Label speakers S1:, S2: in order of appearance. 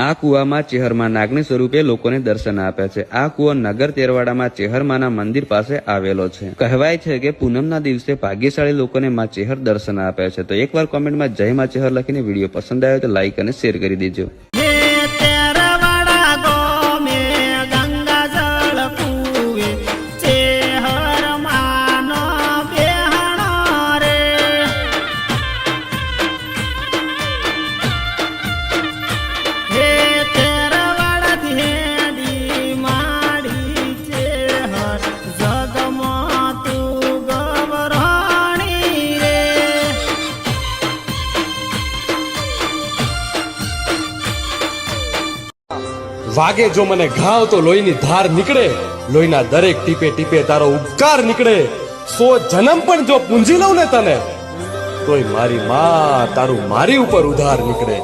S1: આ કુવામાં ચેહરમાં નાગની સ્વરૂપે લોકોને દર્શન આપે છે। આ કુવો નગર તેરવાડામાં ચેહરમાના મંદિર પાસે આવેલો છે। કહેવાય છે કે પૂનમના દિવસે ભાગ્યશાળી લોકોને માં ચેહર દર્શન આપે છે। તો એકવાર કોમેન્ટમાં જય માં ચેહર લખીને વિડીયો પસંદ આવ્યો તો લાઈક અને શેર કરી દેજો।
S2: વાગે જો મને ઘાવ તો લોહીની ધાર નીકળે, લોહીના દરેક ટીપે ટીપે તારો ઉપકાર નીકળે। 100 જન્મ પણ જો પૂંજી લઉં ને તને, તોય મારી માં તારું મારી ઉપર ઉધાર નીકળે।